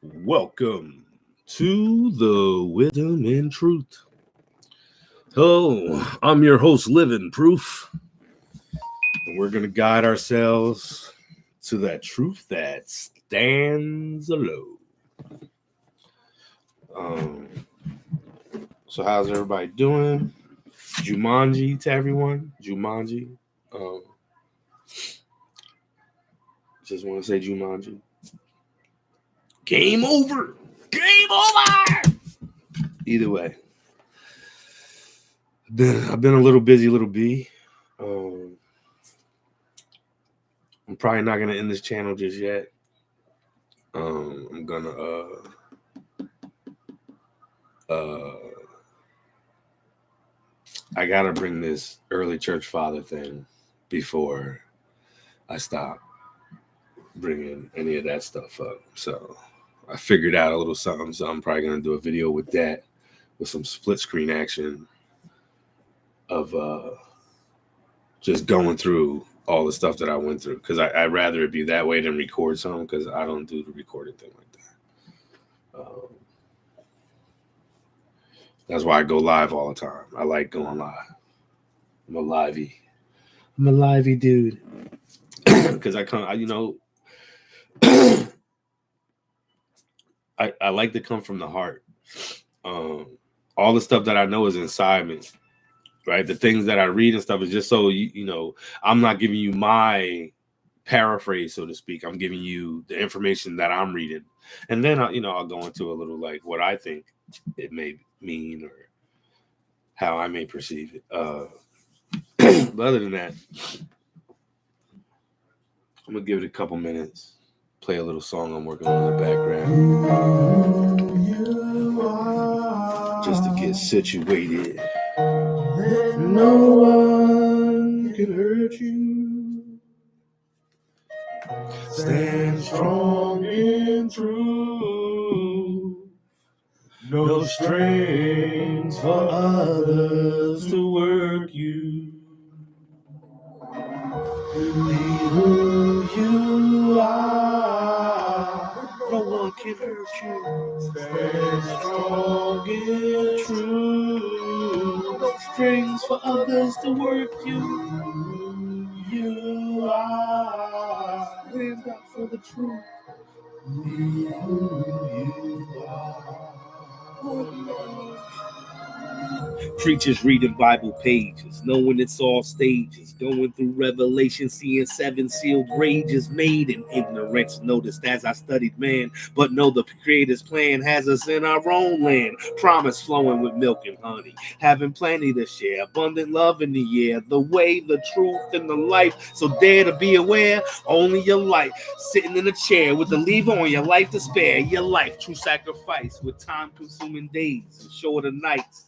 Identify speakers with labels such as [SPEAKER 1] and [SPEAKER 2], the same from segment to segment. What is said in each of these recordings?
[SPEAKER 1] Welcome to the Wisdom and Truth. Hello, I'm your host, Living Proof, and we're going to guide ourselves to that truth that stands alone. So how's everybody doing? Jumanji to everyone. Jumanji. Just want to say Jumanji. Game over. Game over. Either way. I've been a little busy, little B. I'm probably not gonna end this channel just yet. I'm gonna I gotta bring this early church father thing before I stop bringing any of that stuff up. So I figured out a little something. So I'm probably gonna do a video with that, with some split screen action of just going through all the stuff that I went through, because I'd rather it be that way than record something, because I don't do the recording thing like that. That's why I go live all the time. I like going live. I'm a livey dude. Because I like to come from the heart. All the stuff that I know is inside me, right? The things that I read and stuff is just so I'm not giving you my paraphrase, so to speak. I'm giving you the information that I'm reading, and then I'll go into a little like what I think it may mean or how I may perceive it. But other than that, I'm gonna give it a couple minutes, play a little song I'm working on in the background, just to get situated. No one can hurt you. Stand strong in truth. No strings for others to work you. Be who you are. No one can hurt you. Stand strong in truth. No strings for others to work you. You are. Stand up for the truth. Be who you are. Preachers reading Bible pages, knowing it's all stages, going through Revelation, seeing 7 sealed rages made in ignorance. Noticed as I studied man, but know the Creator's plan has us in our own land. Promise flowing with milk and honey, having plenty to share, abundant love in the air, the way, the truth, and the life. So dare to be aware, only your life, sitting in a chair with the lever on your life to spare. Your life, true sacrifice, with time-consuming days and shorter nights.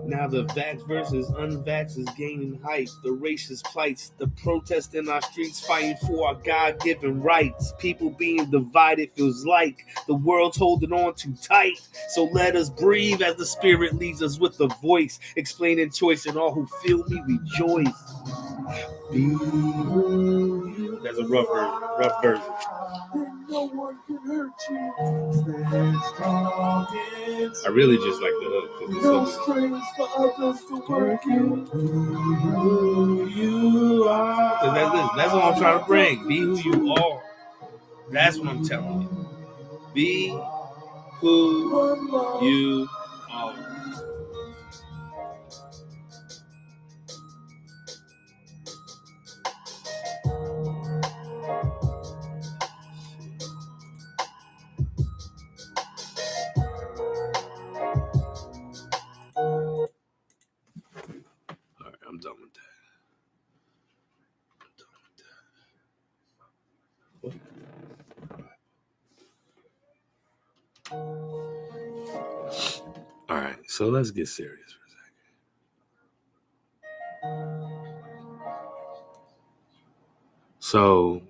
[SPEAKER 1] Now the vax versus unvax is gaining height. The racist plights, the protest in our streets fighting for our God-given rights. People being divided feels like the world's holding on too tight. So let us breathe as the Spirit leads us with a voice, explaining choice, and all who feel me rejoice. That's a rough version. No one can hurt you. I really just like the hook. No strings for others to work you. Who you are. That's what I'm trying to bring. Be who you are. That's what I'm telling you. Be who you are. I'm done with that. All right, so let's get serious for a second. So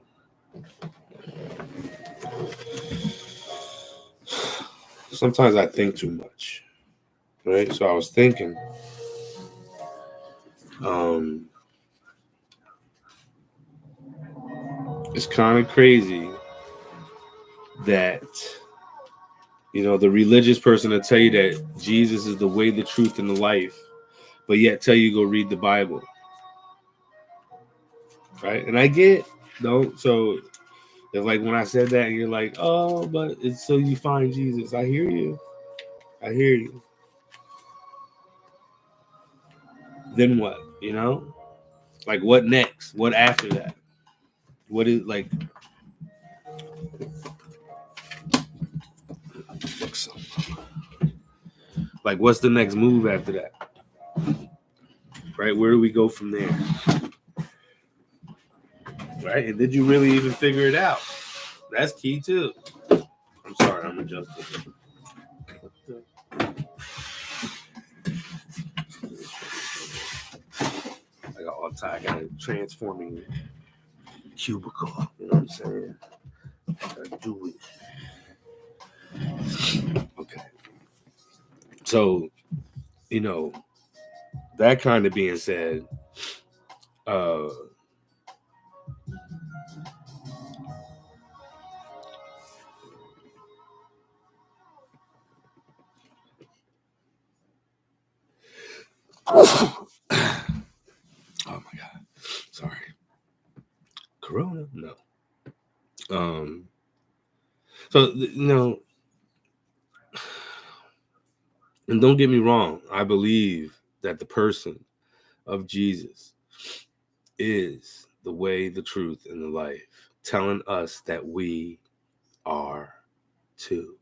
[SPEAKER 1] sometimes I think too much, right? So I was thinking, it's kind of crazy that, the religious person will tell you that Jesus is the way, the truth, and the life, but yet tell you go read the Bible, right? And I get, so it's like when I said that, and you're like, oh, but it's so you find Jesus. I hear you. Then what? Like what next? What after that? What is like? Like what's the next move after that? Right? Where do we go from there? Right? And did you really even figure it out? That's key too. I'm sorry, I'm adjusting. I got a transforming cubicle. You know what I'm saying? I gotta do it. Okay. So, that kind of being said, oh my God. Sorry. Corona? No. So, and don't get me wrong, I believe that the person of Jesus is the way, the truth, and the life, telling us that we are too.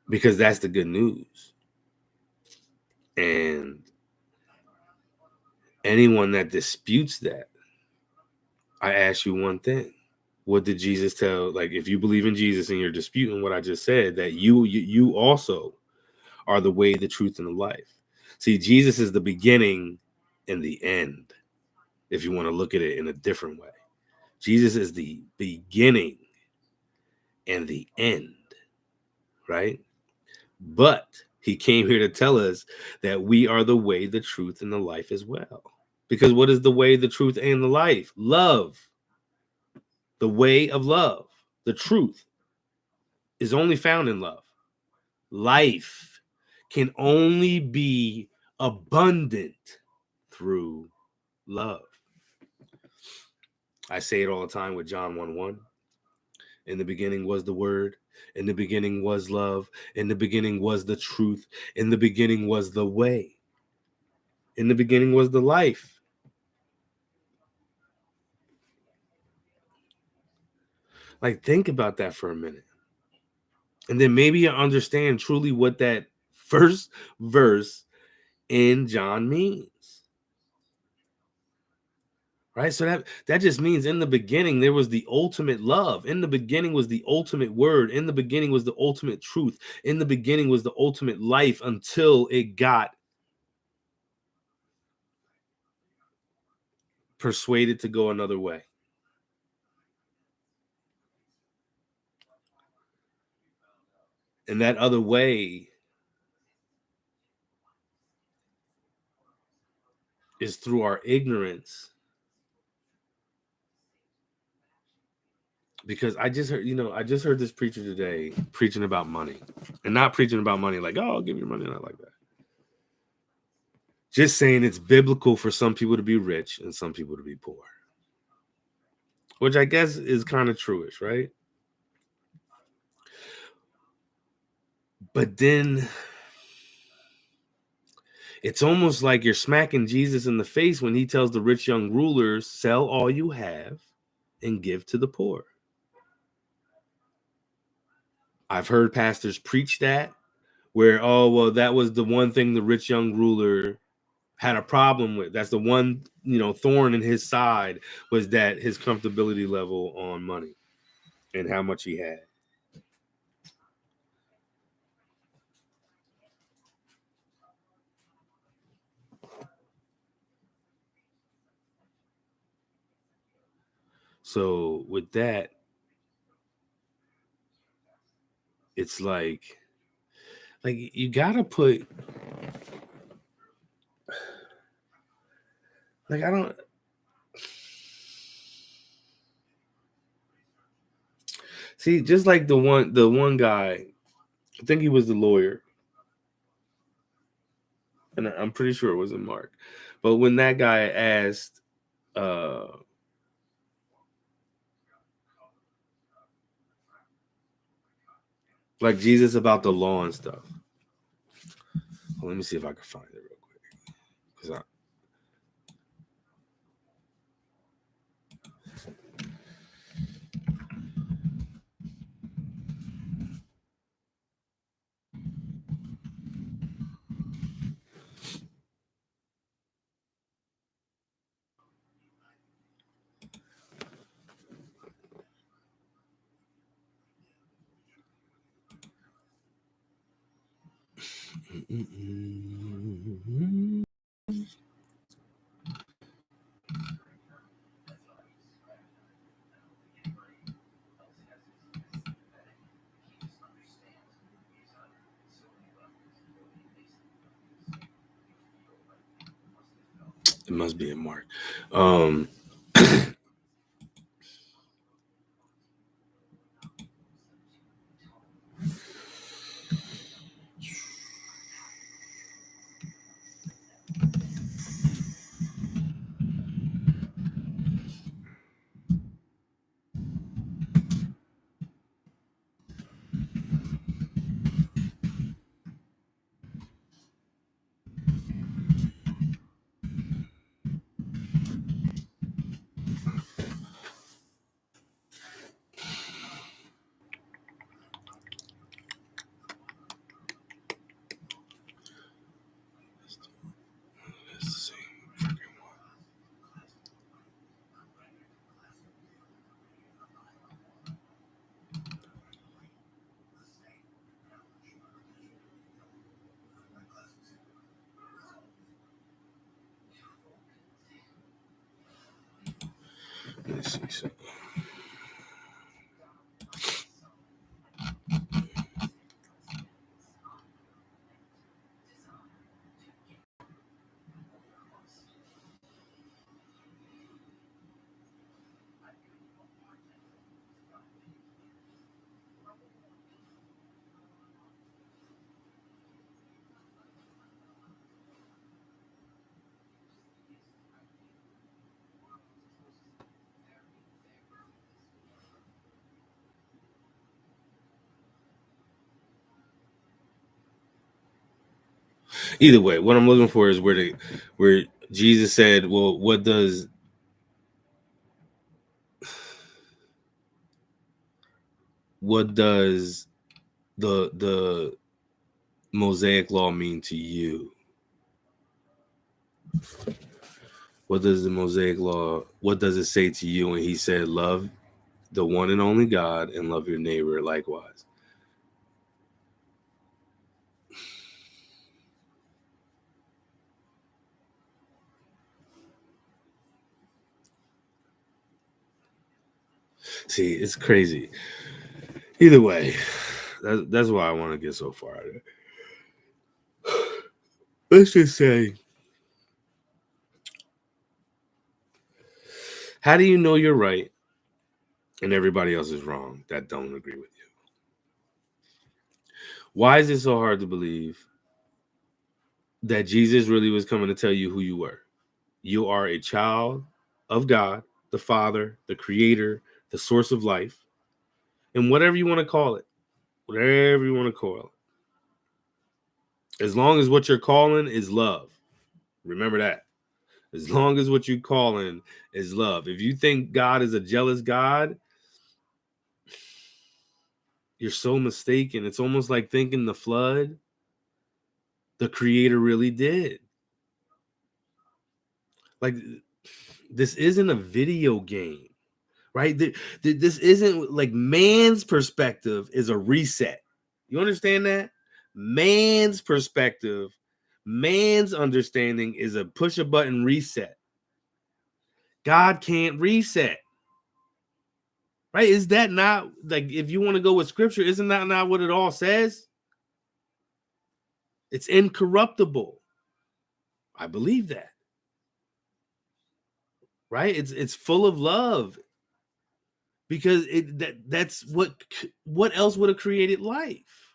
[SPEAKER 1] Because that's the good news. And anyone that disputes that, I ask you one thing. What did Jesus tell? Like, if you believe in Jesus and you're disputing what I just said, that you also are the way, the truth, and the life. See, Jesus is the beginning and the end, if you want to look at it in a different way. Jesus is the beginning and the end, right? But he came here to tell us that we are the way, the truth, and the life as well. Because what is the way, the truth, and the life? Love. The way of love. The truth is only found in love. Life can only be abundant through love. I say it all the time with John 1:1. In the beginning was the word. In the beginning was love. In the beginning was the truth. In the beginning was the way. In the beginning was the life. Like, think about that for a minute. And then maybe you understand truly what that first verse in John means. Right? So that just means in the beginning, there was the ultimate love. In the beginning was the ultimate word. In the beginning was the ultimate truth. In the beginning was the ultimate life until it got persuaded to go another way. And that other way is through our ignorance. Because I just heard this preacher today preaching about money. And not preaching about money like, oh, I'll give you money, not like that. Just saying it's biblical for some people to be rich and some people to be poor. Which I guess is kind of truish, right? But then it's almost like you're smacking Jesus in the face when he tells the rich young rulers, sell all you have and give to the poor. I've heard pastors preach that, where, oh, well, that was the one thing the rich young ruler had a problem with. That's the one, thorn in his side, was that his comfortability level on money and how much he had. So with that, it's like you gotta put, like, I don't, See, just like the one guy, I think he was the lawyer, and I'm pretty sure it wasn't Mark. But when that guy asked, like Jesus about the law and stuff. Well, let me see if I can find it real quick. Because it must be in Mark. Let's see. So. Either way, what I'm looking for is where Jesus said, "Well, what does the Mosaic Law mean to you? What does the Mosaic Law? What does it say to you?" And he said, "Love the one and only God and love your neighbor likewise." See, it's crazy. Either way, that's why I want to get so far out of it. Let's just say, how do you know you're right and everybody else is wrong that don't agree with you? Why is it so hard to believe that Jesus really was coming to tell you who you were? You are a child of God, the Father, the Creator, the source of life, and whatever you want to call it, whatever you want to call it. As long as what you're calling is love. Remember that. As long as what you're calling is love. If you think God is a jealous God, you're so mistaken. It's almost like thinking the flood, the Creator really did. Like, this isn't a video game, right? This isn't like man's perspective is a reset. You understand that? Man's perspective, man's understanding is a push a button reset. God can't reset. Right? Is that not like, if you want to go with scripture, isn't that not what it all says? It's incorruptible. I believe that. Right? It's full of love. because that's what else would have created life?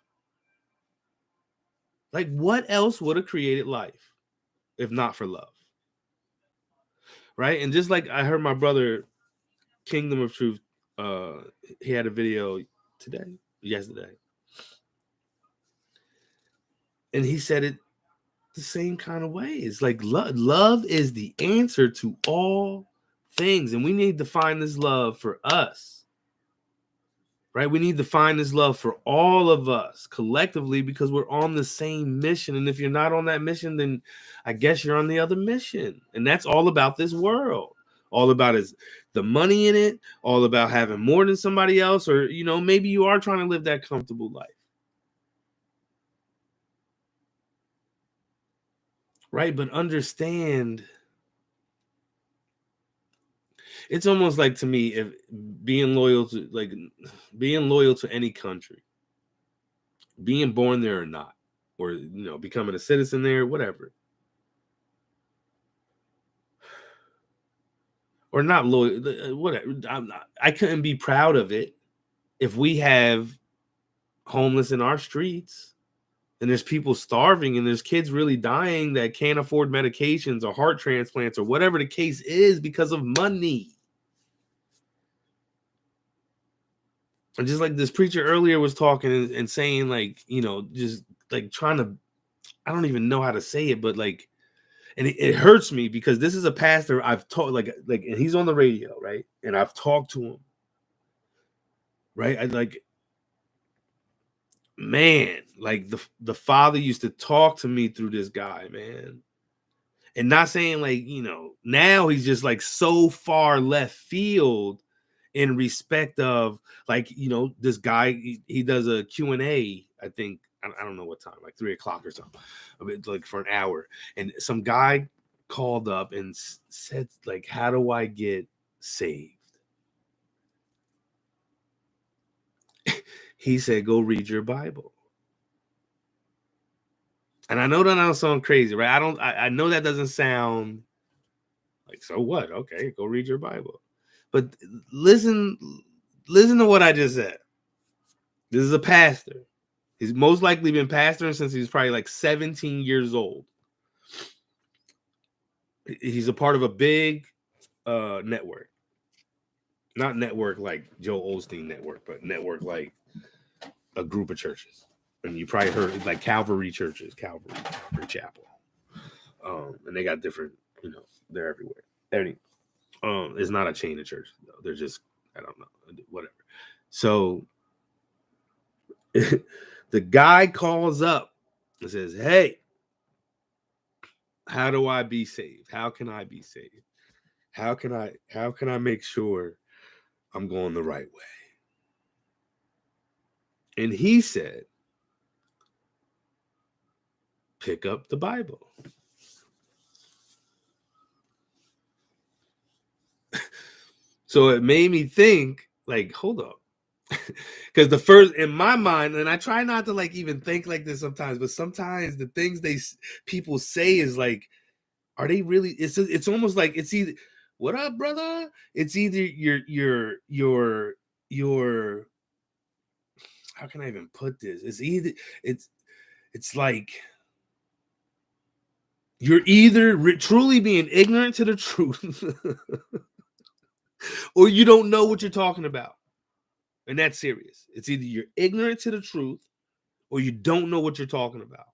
[SPEAKER 1] Like, what else would have created life if not for love? Right? And just like I heard my brother, Kingdom of Truth, he had a video yesterday, and he said it the same kind of way. It's like love is the answer to all things, and we need to find this love for us. Right? We need to find this love for all of us collectively, because we're on the same mission. And if you're not on that mission, then I guess you're on the other mission. And that's all about this world. All about is the money in it, all about having more than somebody else, or, maybe you are trying to live that comfortable life. Right? But understand, it's almost like, to me, if being loyal to any country, being born there or not, or becoming a citizen there, whatever, or not loyal, whatever. I couldn't be proud of it if we have homeless in our streets, and there's people starving, and there's kids really dying that can't afford medications or heart transplants or whatever the case is because of money. And just like this preacher earlier was talking and saying, like, just like trying to, I don't even know how to say it, but like, and it hurts me because this is a pastor I've talked, like, and he's on the radio, right? And I've talked to him, right? I like, man, like the father used to talk to me through this guy, man. And not saying like, now he's just like so far left field in respect of, like, this guy, he does a Q&A, I think, I don't know what time, like 3:00 or something, like for an hour. And some guy called up and said, like, how do I get saved? He said, go read your Bible. And I know that I don't sound crazy, right? I know that doesn't sound like, so what? Okay, go read your Bible. But listen to what I just said. This is a pastor. He's most likely been pastoring since he was probably like 17 years old. He's a part of a big network. Not network like Joe Osteen network, but network like a group of churches. And you probably heard like Calvary churches, Calvary Chapel. And they got different, they're everywhere. It's not a chain of churches, though. They're just, I don't know, whatever. So the guy calls up and says, hey, how do I be saved? How can I be saved? How can I make sure I'm going the right way? And he said, pick up the Bible. So it made me think, like, hold up. Because the first, in my mind, and I try not to like even think like this sometimes, but sometimes the things people say is like, are they really? It's almost like it's either, what up, brother? It's either your how can I even put this? It's like you're either truly being ignorant to the truth, or you don't know what you're talking about, and that's serious. It's either you're ignorant to the truth, or you don't know what you're talking about.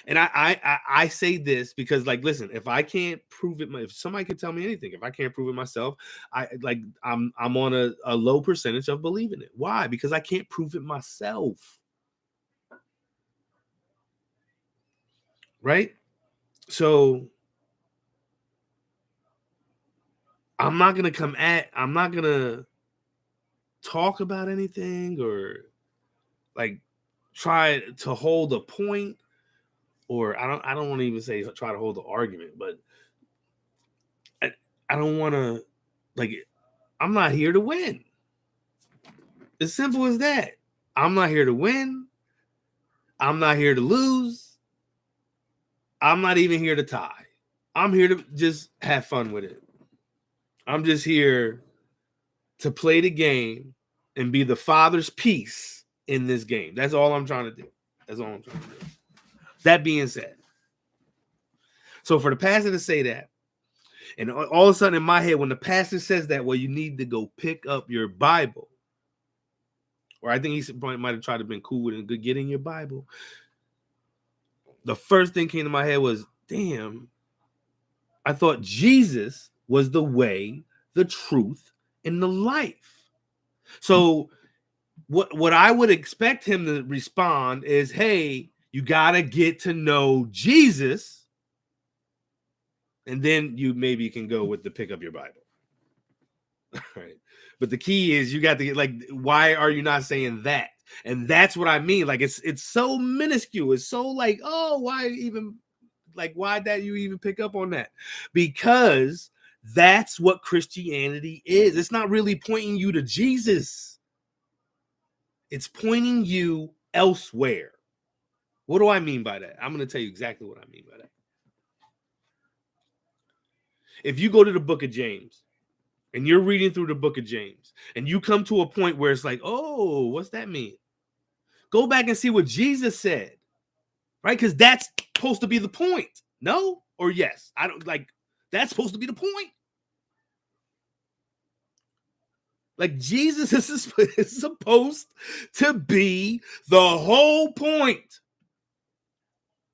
[SPEAKER 1] And I say this because, like, listen, if I can't prove it, if somebody can tell me anything, if I can't prove it myself, I'm on a low percentage of believing it. Why? Because I can't prove it myself. Right? So I'm not gonna talk about anything or like try to hold a point, or I don't want to even say try to hold an argument, but I don't want to, like, I'm not here to win. As simple as that. I'm not here to win. I'm not here to lose. I'm not even here to tie. I'm here to just have fun with it. I'm just here to play the game and be the Father's piece in this game. That's all I'm trying to do. That's all I'm trying to do. That being said, so for the pastor to say that, and all of a sudden in my head, when the pastor says that, well, you need to go pick up your Bible, or I think he probably might have tried to been cool with it, good getting your Bible. The first thing came to my head was, damn, I thought Jesus was the way, the truth, and the life. So what I would expect him to respond is, hey, you got to get to know Jesus, and then you maybe can go with the pick up your Bible. Right. But the key is you got to get, like, why are you not saying that? And that's what I mean. Like, it's so minuscule. It's so like, oh, why even, like, why that you even pick up on that? Because that's what Christianity is. It's not really pointing you to Jesus. It's pointing you elsewhere. What do I mean by that? I'm going to tell you exactly what I mean by that. If you go to the book of James and you're reading through the book of James and you come to a point where it's like, oh, what's that mean? Go back and see what Jesus said, right? Because that's supposed to be the point. No or yes? I don't like, that's supposed to be the point. Like, Jesus is supposed to be the whole point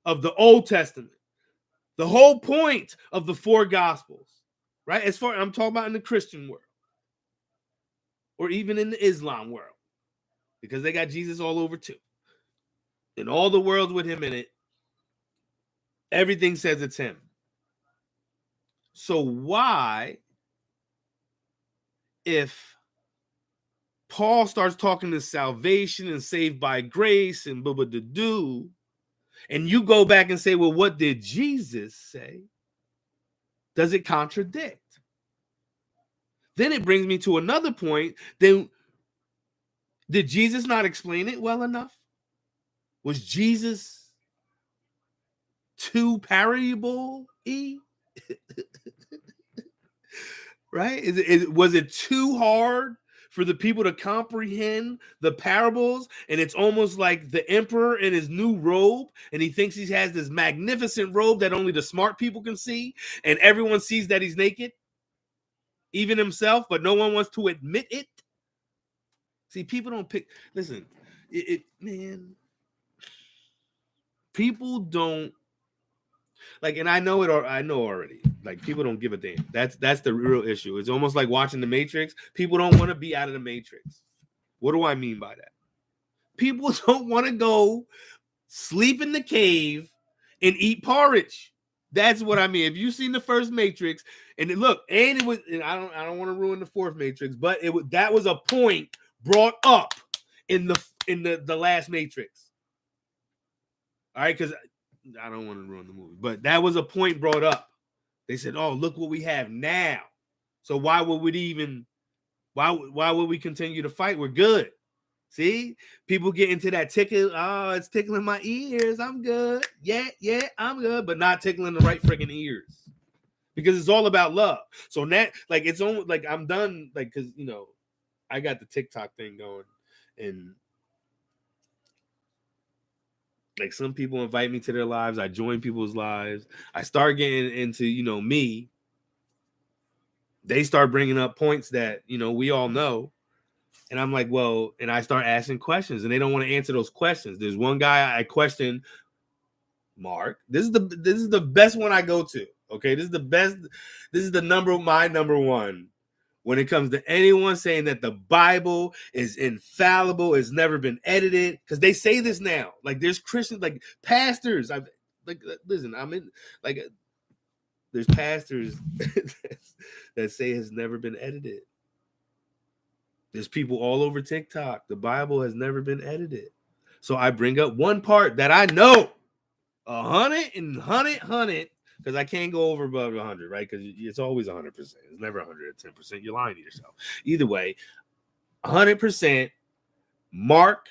[SPEAKER 1] of the Old Testament, the whole point of the four Gospels, right? As far I'm talking about in the Christian world, or even in the Islam world, because they got Jesus all over too. In all the worlds with him in it, everything says it's him. So why, if Paul starts talking to salvation and saved by grace and blah, blah, blah, blah, and you go back and say, well, what did Jesus say? Does it contradict? Then it brings me to another point. Then did Jesus not explain it well enough? Was Jesus too parable-y? Right? Was it too hard for the people to comprehend the parables? And it's almost like the emperor in his new robe, and he thinks he has this magnificent robe that only the smart people can see, and everyone sees that he's naked, even himself, but no one wants to admit it. See, people don't pick. Listen, man, people don't like, and I know it, or I know already. Like, people don't give a damn. That's the real issue. It's almost like watching the Matrix. People don't want to be out of the Matrix. What do I mean by that? People don't want to go sleep in the cave and eat porridge. That's what I mean. If you've seen the first Matrix, and look, and it was, and I don't want to ruin the fourth Matrix, but that was a point brought up in the last Matrix. All right, because I don't want to ruin the movie, but that was a point brought up. They said, "Oh, look what we have now." So why would we continue to fight? We're good. See, people get into that tickle. Oh, it's tickling my ears. I'm good. Yeah, I'm good, but not tickling the right freaking ears, because it's all about love. So that, like, it's only like I'm done, like, because I got the TikTok thing going, and like, some people invite me to their lives. I join people's lives. I start getting into me. They start bringing up points that we all know. And I'm like, well, and I start asking questions, and they don't want to answer those questions. There's one guy I questioned, Mark. This is the best one I go to. Okay, this is the best. This is my number one when it comes to anyone saying that the Bible is infallible, it's never been edited, because they say this now. Like, there's Christians, like pastors. Listen, I'm in, like, there's pastors that say it's never been edited. There's people all over TikTok. The Bible has never been edited. So I bring up one part that I know 100, because I can't go over above 100, right? Because it's always 100%. It's never 110%. You're lying to yourself. Either way, 100%. Mark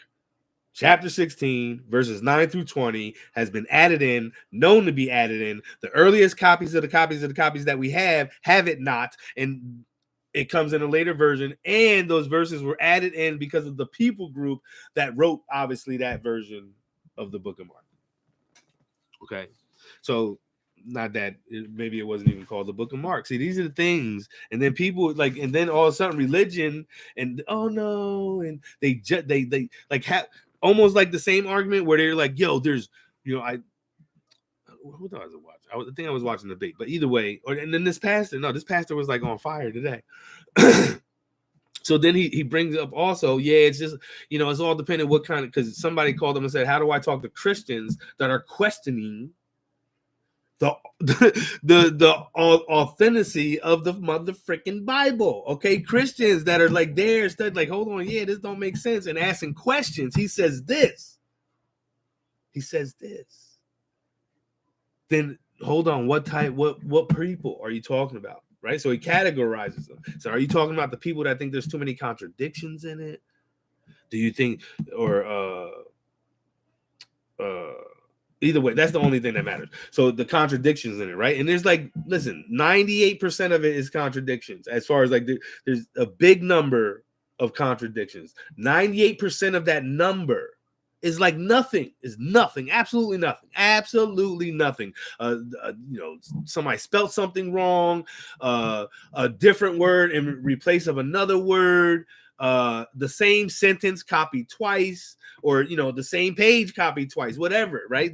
[SPEAKER 1] chapter 16, verses 9 through 20 has been added in, known to be added in. The earliest copies of the copies that we have it not. And It comes in a later version, and those verses were added in because of the people group that wrote, obviously, that version of the Book of Mark. Okay, so not that maybe it wasn't even called the Book of Mark. See, these are the things, and then people like, and then all of a sudden, religion, and oh no, and they like have almost like the same argument where they're like, yo, there's, who thought I was watching? I think I was watching the debate, but either way, and then this pastor was like on fire today. So then he brings up also, it's just, it's all dependent what kind of, because somebody called him and said, how do I talk to Christians that are questioning the authenticity of the mother freaking Bible? Okay, Christians that are like there, like, hold on, this don't make sense, and asking questions. He says this. Then hold on, what people are you talking about? Right? So he categorizes them. So are you talking about the people that think there's too many contradictions in it? Do you think, or either way, that's the only thing that matters. So the contradictions in it, right? And there's like, listen, 98% of it is contradictions. As far as like, there's a big number of contradictions. 98% of that number is like nothing, absolutely nothing. Somebody spelled something wrong, a different word in replace of another word, the same sentence copied twice, or the same page copied twice, whatever, right?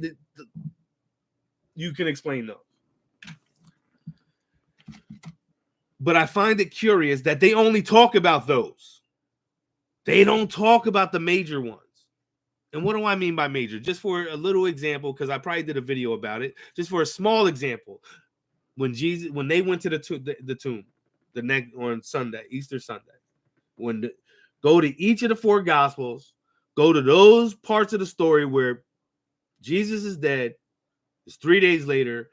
[SPEAKER 1] You can explain those. But I find it curious that they only talk about those. They don't talk about the major ones. And what do I mean by major? Just for a little example, because I probably did a video about it. Just for a small example, when they went to the tomb, the next on Sunday, Easter Sunday, go to each of the four Gospels, go to those parts of the story where Jesus is dead. It's 3 days later,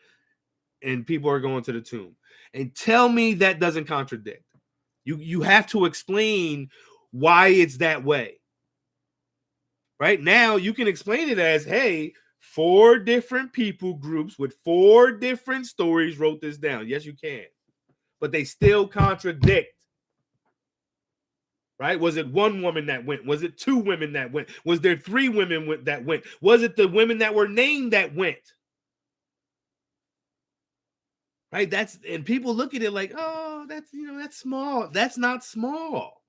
[SPEAKER 1] and people are going to the tomb, and tell me that doesn't contradict. You have to explain why it's that way. Right now, you can explain it as, hey, 4 different people groups with 4 different stories wrote this down. Yes, you can. But they still contradict. Right? Was it 1 woman that went? Was it 2 women that went? Was there 3 women that went? Was it the women that were named that went? Right? And people look at it like, oh, that's small. That's not small.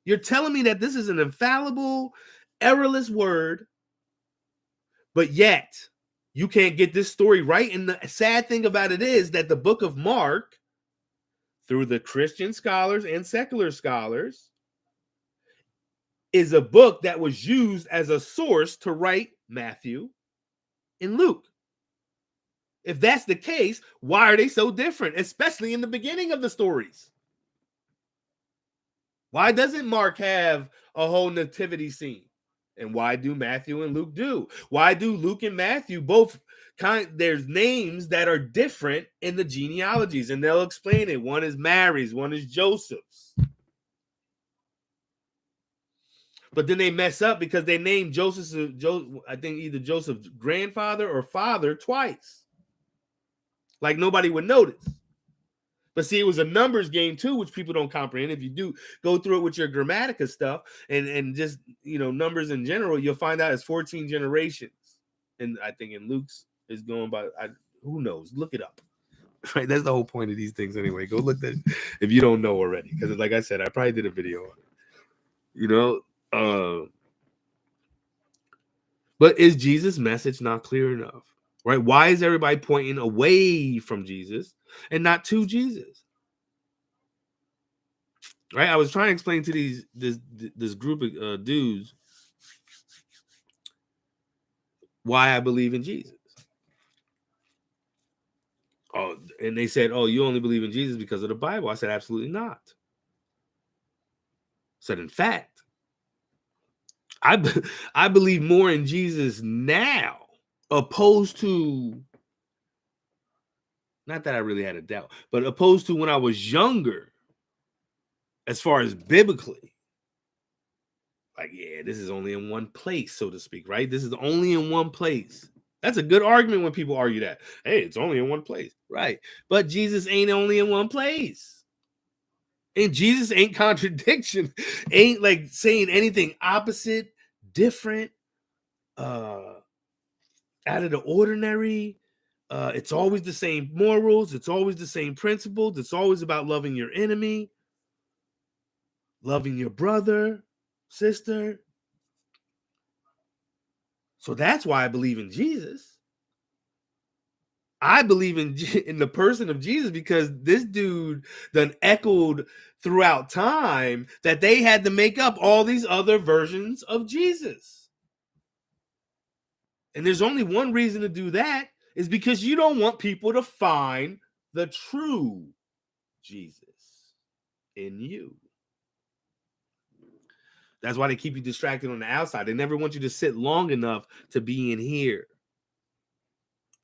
[SPEAKER 1] You're telling me that this is an infallible, errorless word, but yet you can't get this story right. And the sad thing about it is that the book of Mark, through the Christian scholars and secular scholars, is a book that was used as a source to write Matthew and Luke. If that's the case, why are they so different, especially in the beginning of the stories? Why doesn't Mark have a whole nativity scene? And why do Matthew and Luke do? Why do Luke and Matthew both there's names that are different in the genealogies, and they'll explain it. One is Mary's, one is Joseph's. But then they mess up because they named I think either Joseph's grandfather or father twice. Like nobody would notice. But see, it was a numbers game too, which people don't comprehend. If you do go through it with your Grammatica stuff and just, numbers in general, you'll find out it's 14 generations. And I think in Luke's is going by, who knows? Look it up. Right? That's the whole point of these things anyway. Go look that if you don't know already. Because like I said, I probably did a video on it. But is Jesus' message not clear enough? Right? Why is everybody pointing away from Jesus and not to Jesus? Right? I was trying to explain to this group of dudes why I believe in Jesus. Oh, and they said, "Oh, you only believe in Jesus because of the Bible." I said, "Absolutely not." I said, "In fact, I believe more in Jesus now, opposed to, not that I really had a doubt, but opposed to when I was younger, as far as biblically." Like, yeah, this is only in one place, so to speak, right? This is only in one place. That's a good argument when people argue that. Hey, it's only in one place, right? But Jesus ain't only in one place. And Jesus ain't contradiction, ain't like saying anything opposite, different, out of the ordinary. It's always the same morals. It's always the same principles. It's always about loving your enemy, loving your brother, sister. So that's why I believe in Jesus. I believe in the person of Jesus because this dude done echoed throughout time that they had to make up all these other versions of Jesus. And there's only one reason to do that is because you don't want people to find the true Jesus in you. That's why they keep you distracted on the outside. They never want you to sit long enough to be in here.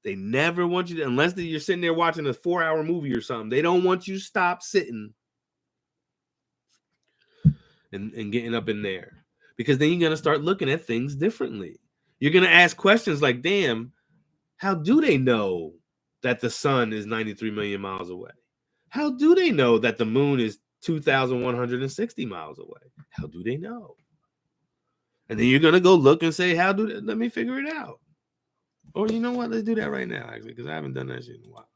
[SPEAKER 1] They never want you to, unless you're sitting there watching a 4-hour movie or something, they don't want you to stop sitting and getting up in there. Because then you're going to start looking at things differently. You're going to ask questions like, damn, how do they know that the sun is 93 million miles away? How do they know that the moon is 2,160 miles away? How do they know? And then you're going to go look and say, let me figure it out. Or you know what? Let's do that right now, actually, because I haven't done that shit in a while.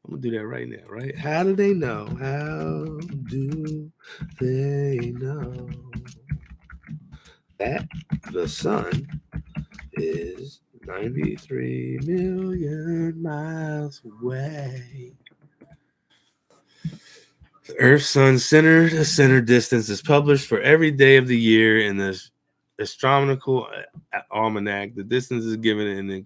[SPEAKER 1] I'm going to do that right now, right? How do they know? How do they know that the sun is 93 million miles away? The Earth-Sun center distance is published for every day of the year in the astronomical almanac. The distance is given in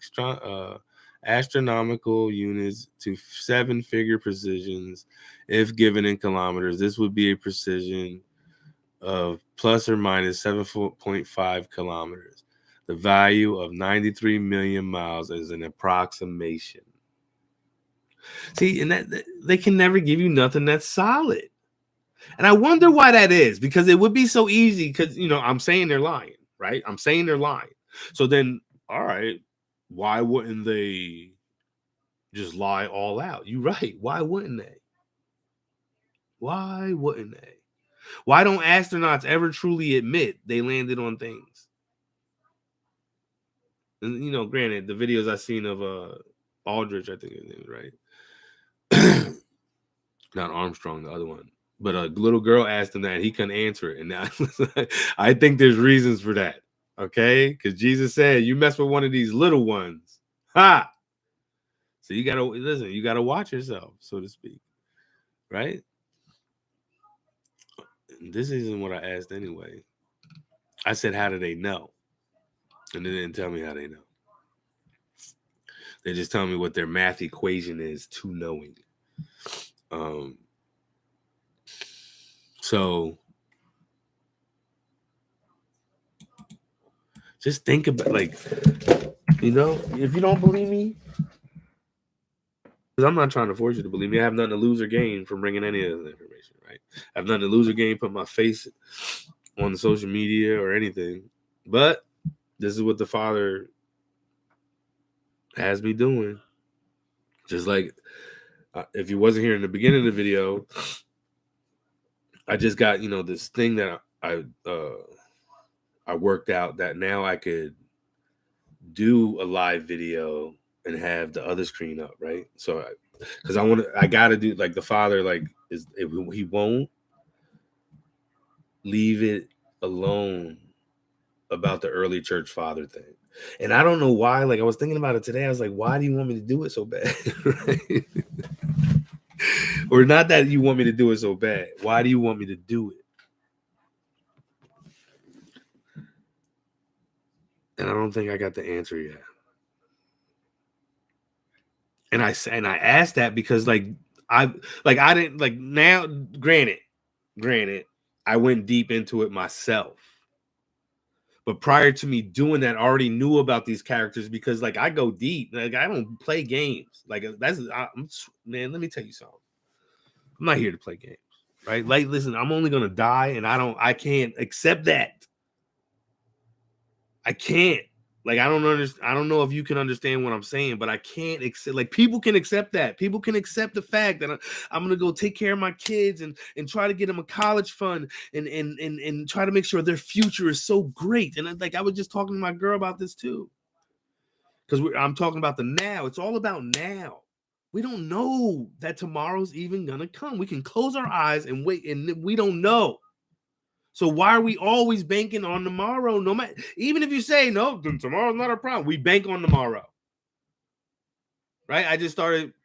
[SPEAKER 1] astronomical units to 7-figure precisions. If given in kilometers, this would be a precision of plus or minus 7.5 kilometers. The value of 93 million miles is an approximation. See, and that they can never give you nothing that's solid. And I wonder why that is, because it would be so easy because, I'm saying they're lying, right? I'm saying they're lying. So then, all right, why wouldn't they just lie all out? You're right. Why wouldn't they? Why wouldn't they? Why don't astronauts ever truly admit they landed on things? And, granted, the videos I've seen of Aldrich, I think his name is right. Not Armstrong, the other one. But a little girl asked him that, and he couldn't answer it. And now, I think there's reasons for that. Okay? Because Jesus said, you mess with one of these little ones. Ha! So you got to watch yourself, so to speak. Right? And this isn't what I asked anyway. I said, how do they know? And they didn't tell me how they know. They just tell me what their math equation is to knowing. So just think about, if you don't believe me, because I'm not trying to force you to believe me. I have nothing to lose or gain from bringing any of this information, right? I have nothing to lose or gain put my face on the social media or anything. But this is what the Father has me doing. Just like if you wasn't here in the beginning of the video, I just got, this thing that I worked out that now I could do a live video and have the other screen up, right? So because I gotta do, like, the Father, like, he won't leave it alone about the early church father thing. And I don't know why. Like, I was thinking about it today. I was like, why do you want me to do it so bad? Right? Or not that you want me to do it so bad. Why do you want me to do it? And I don't think I got the answer yet. And I asked that because I didn't, like, now, granted, I went deep into it myself. But prior to me doing that, I already knew about these characters because, like, I go deep. Like, I don't play games. Like, man, let me tell you something. I'm not here to play games, right? Like, listen, I'm only gonna die, and I can't accept that. I can't. Like, I don't know if you can understand what I'm saying, but I can't accept, like, people can accept that. People can accept the fact that I'm going to go take care of my kids and try to get them a college fund and try to make sure their future is so great. And like, I was just talking to my girl about this too. Because I'm talking about the now. It's all about now. We don't know that tomorrow's even going to come. We can close our eyes and wait, and we don't know. So why are we always banking on tomorrow? No matter, even if you say no, then tomorrow's not a problem. We bank on tomorrow, right?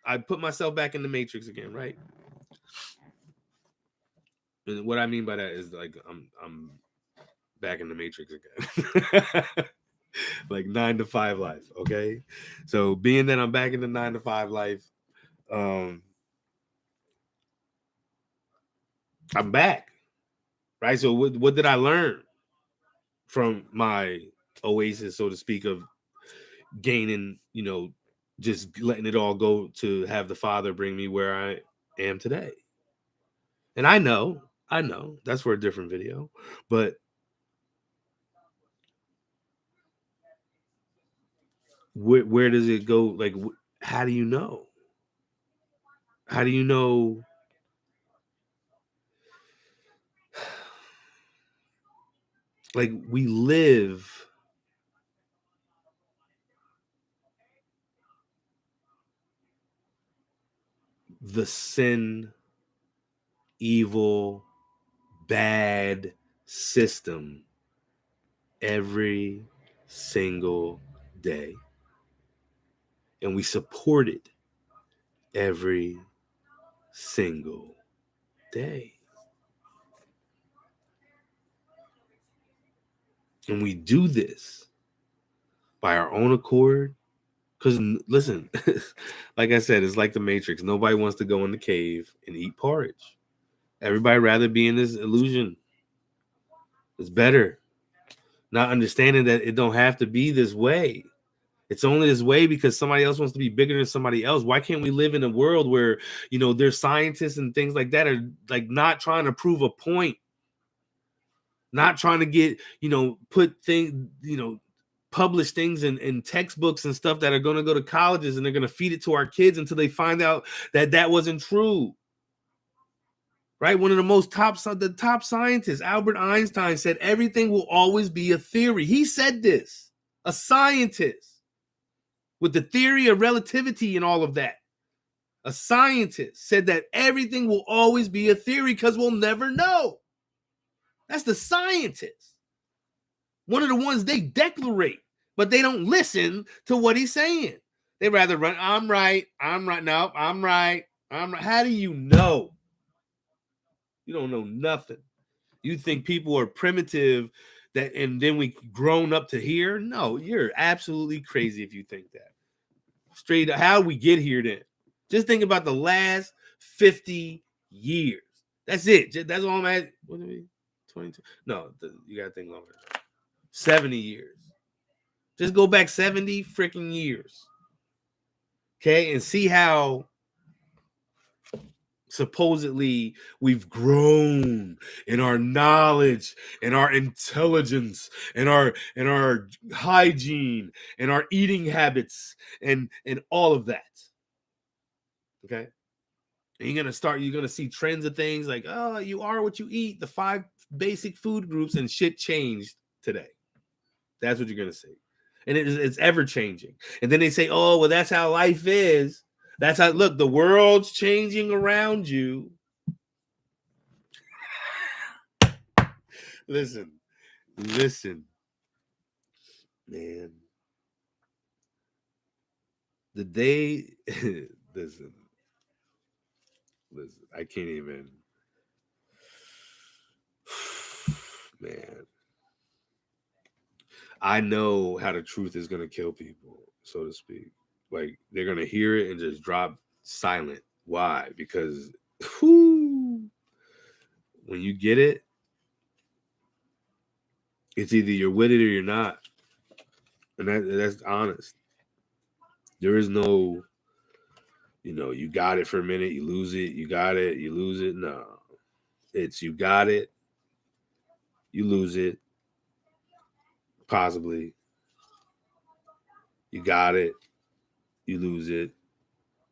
[SPEAKER 1] I put myself back in the matrix again, right? And what I mean by that is, like, I'm back in the matrix again. Like 9 to 5 life, okay? So being that I'm back in the 9 to 5 life, I'm back, right? So what did I learn from my oasis, so to speak, of gaining, just letting it all go to have the Father bring me where I am today? And I know that's for a different video, but where does it go? Like, how do you know? How do you know? Like, we live the sin, evil, bad system every single day, and we support it every single day. And we do this by our own accord. Because, listen, like I said, it's like the Matrix. Nobody wants to go in the cave and eat porridge. Everybody rather be in this illusion. It's better. Not understanding that it don't have to be this way. It's only this way because somebody else wants to be bigger than somebody else. Why can't we live in a world where, there's scientists and things like that are, like, not trying to prove a point, not trying to get, put things, publish things in textbooks and stuff that are going to go to colleges, and they're going to feed it to our kids until they find out that that wasn't true. Right? One of the top scientists, Albert Einstein, said everything will always be a theory. He said this, a scientist with the theory of relativity and all of that. A scientist said that everything will always be a theory because we'll never know. That's the scientist. One of the ones they declarate, but they don't listen to what he's saying. They rather run, I'm right, no, I'm right. How do you know? You don't know nothing. You think people are primitive, and then we grown up to here? No, you're absolutely crazy if you think that. Straight up, how we get here then? Just think about the last 50 years. That's it. That's all I'm at. What do we? 22? No, you got to think longer. 70 years. Just go back 70 freaking years. Okay, and see how supposedly we've grown in our knowledge and our intelligence and our hygiene and our eating habits and all of that. Okay, and you're gonna see trends of things like, oh, you are what you eat, the 5 basic food groups, and shit changed today. That's what you're gonna see. And it's ever changing. And then they say, oh, well, that's how life is. That's how, look, the world's changing around you. Listen, man. The day, listen, I can't even, man. I know how the truth is going to kill people, so to speak. Like, they're going to hear it and just drop silent. Why? Because when you get it, it's either you're with it or you're not. And that's honest. There is no, you got it for a minute, you lose it, you got it, you lose it. No. It's you got it, you lose it, possibly, You got it, you lose it.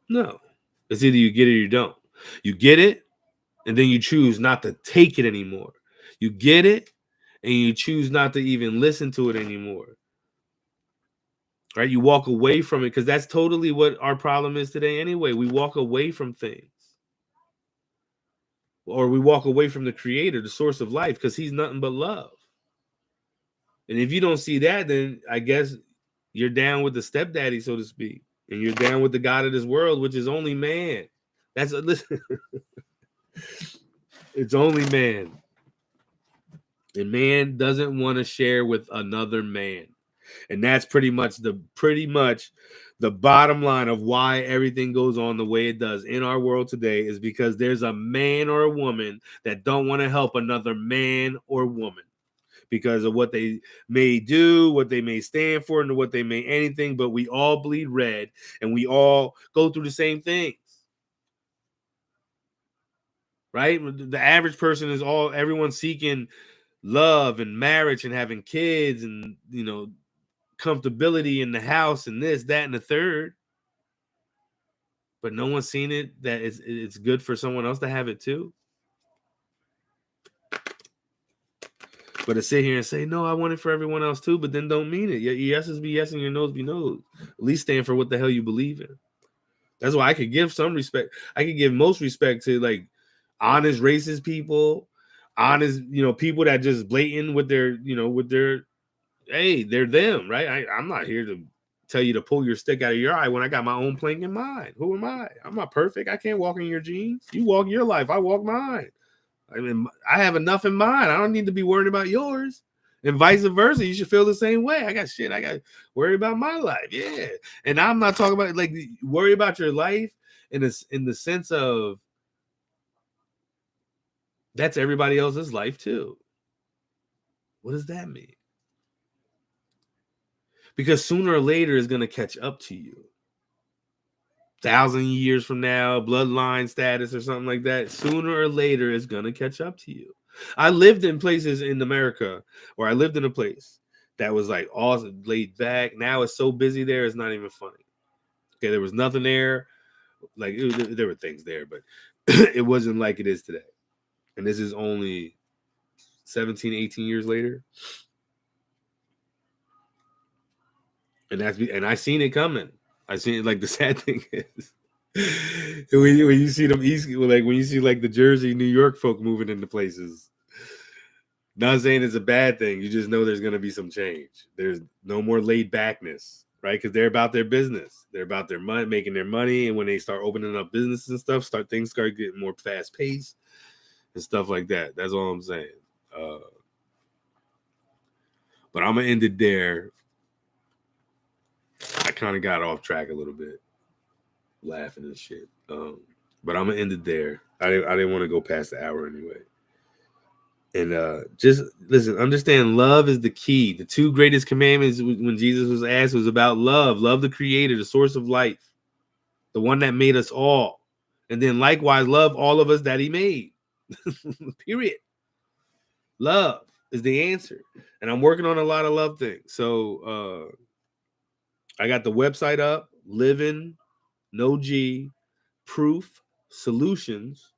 [SPEAKER 1] No. It's either you get it or you don't. You get it, and then you choose not to take it anymore. You get it, and you choose not to even listen to it anymore. Right? You walk away from it, because that's totally what our problem is today anyway. We walk away from things. Or we walk away from the creator, the source of life, because he's nothing but love. And if you don't see that, then I guess you're down with the stepdaddy, so to speak. And you're down with the God of this world, which is only man. That's a listen. It's only man. And man doesn't want to share with another man. And that's pretty much the bottom line of why everything goes on the way it does in our world today, is because there's a man or a woman that don't want to help another man or woman because of what they may do, what they may stand for, and what they may anything. But we all bleed red, and we all go through the same things. Right? The average person is everyone seeking love and marriage and having kids and, comfortability in the house and this, that, and the third. But no one's seen it that it's good for someone else to have it too. But to sit here and say, no, I want it for everyone else too, but then don't mean it. Your yeses be yes and your no's be no's. At least stand for what the hell you believe in. That's why I could give some respect. I could give most respect to like honest racist people, honest, people that just blatant with their, hey, they're them, right? I'm not here to tell you to pull your stick out of your eye when I got my own plank in mind. Who am I? I'm not perfect. I can't walk in your jeans. You walk your life. I walk mine. I mean, I have enough in mine. I don't need to be worried about yours. And vice versa. You should feel the same way. I got to worry about my life. Yeah. And I'm not talking about like worry about your life in the sense of that's everybody else's life too. What does that mean? Because sooner or later it's going to catch up to you. 1,000 years from now, bloodline status or something like that, sooner or later it's going to catch up to you. I lived in places in America where I lived in a place that was like all laid back. Now it's so busy there, it's not even funny. Okay, there was nothing there. Like there were things there, but it wasn't like it is today. And this is only 17, 18 years later. And I seen it coming. I seen it. Like the sad thing is when you see them when you see like the Jersey, New York folk moving into places. Not saying it's a bad thing. You just know there's going to be some change. There's no more laid backness, right? Because they're about their business. They're about their money, making their money. And when they start opening up businesses and stuff, things start getting more fast paced and stuff like that. That's all I'm saying. But I'm gonna end it there. I kind of got off track a little bit, laughing and shit. But I'm gonna end it there. I didn't want to go past the hour anyway. And just listen, understand love is the key. The two greatest commandments when Jesus was asked was about love. Love the creator, the source of life, the one that made us all. And then likewise, love all of us that he made. Period. Love is the answer. And I'm working on a lot of love things. So I got the website up, Living No G Proof Solutions.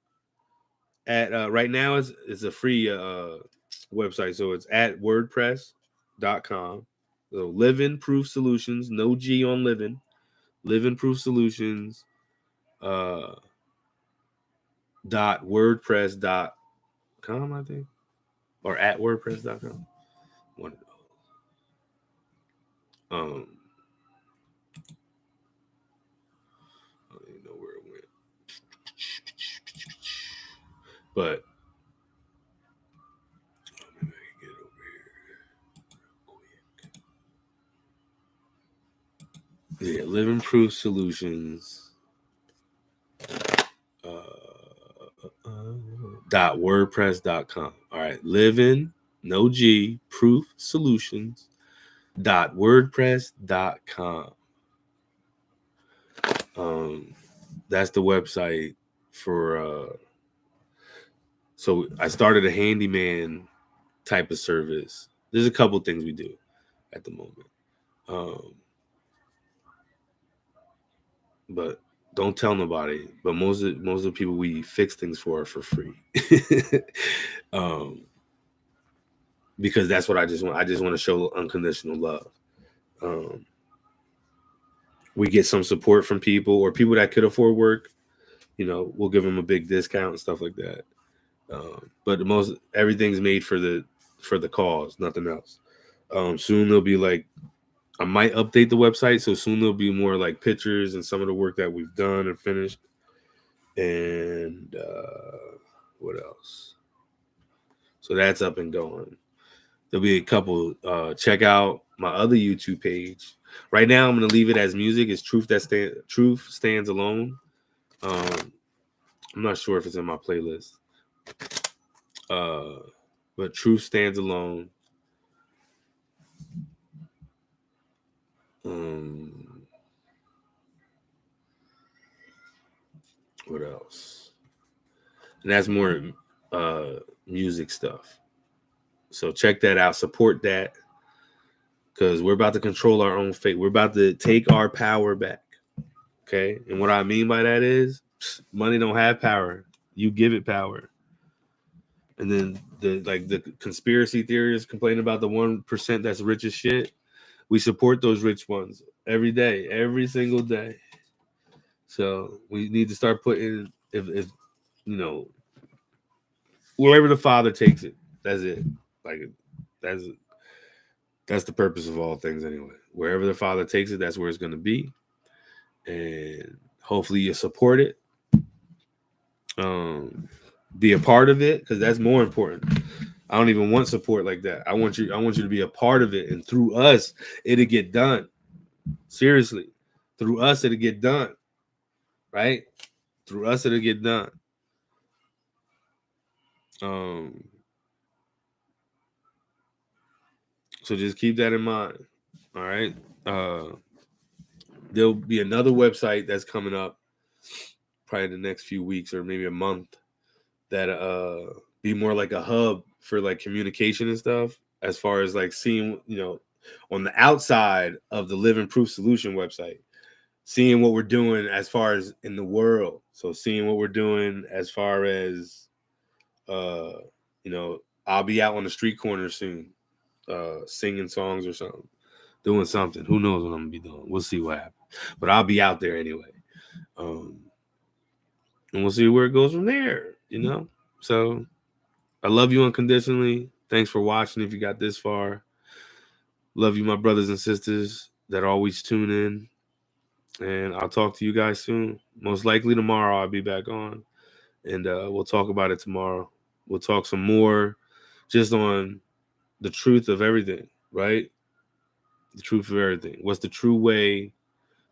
[SPEAKER 1] At right now it's a free website, so it's at wordpress.com. So Living Proof Solutions, no G on Living Proof Solutions dot wordpress.com, I think, or at wordpress.com. One of those. I don't even know where it went, but maybe I can get it over here. Yeah, Living Proof Solutions. .wordpress.com. All right, Living No G Proof Solutions .wordpress.com. That's the website for so I started a handyman type of service. There's a couple things we do at the moment. but don't tell nobody. But most of the people we fix things for are for free. Because that's what I just want. I just want to show unconditional love. We get some support from people or people that could afford work. We'll give them a big discount and stuff like that. But everything's made for the cause, nothing else. Soon there'll be like, I might update the website, so soon there'll be more like pictures and some of the work that we've done and finished. And what else? So that's up and going. There'll be a couple. Check out my other YouTube page. Right now, I'm gonna leave it as music. It's Truth Stands Alone. I'm not sure if it's in my playlist. But Truth Stands Alone. What else? And that's more music stuff. So check that out. Support that. Because we're about to control our own fate. We're about to take our power back. Okay? And what I mean by that is money don't have power. You give it power. And then the conspiracy theorists complain about the 1% that's rich as shit. We support those rich ones every day, every single day. So we need to start putting, if wherever the Father takes it, that's it. Like that's the purpose of all things anyway. Wherever the Father takes it, that's where it's going to be. And hopefully you support it. Be a part of it, because that's more important. I don't even want support like that. I want you to be a part of it, and through us, it'll get done. Seriously, through us, it'll get done. Right? Through us, it'll get done. So just keep that in mind. All right. There'll be another website that's coming up probably in the next few weeks or maybe a month that be more like a hub for like communication and stuff, as far as like seeing, on the outside of the Living Proof Solution website, seeing what we're doing as far as in the world. So seeing what we're doing as far as, I'll be out on the street corner soon, singing songs or something, doing something. Who knows what I'm gonna be doing? We'll see what happens. But I'll be out there anyway. And we'll see where it goes from there, So I love you unconditionally. Thanks for watching if you got this far. Love you, my brothers and sisters that always tune in. And I'll talk to you guys soon. Most likely tomorrow I'll be back on. And we'll talk about it tomorrow. We'll talk some more just on the truth of everything, right? The truth of everything. What's the true way,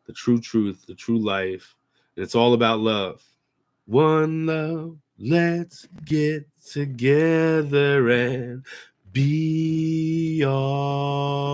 [SPEAKER 1] the true truth, the true life. And it's all about love. One love, let's get together and be all.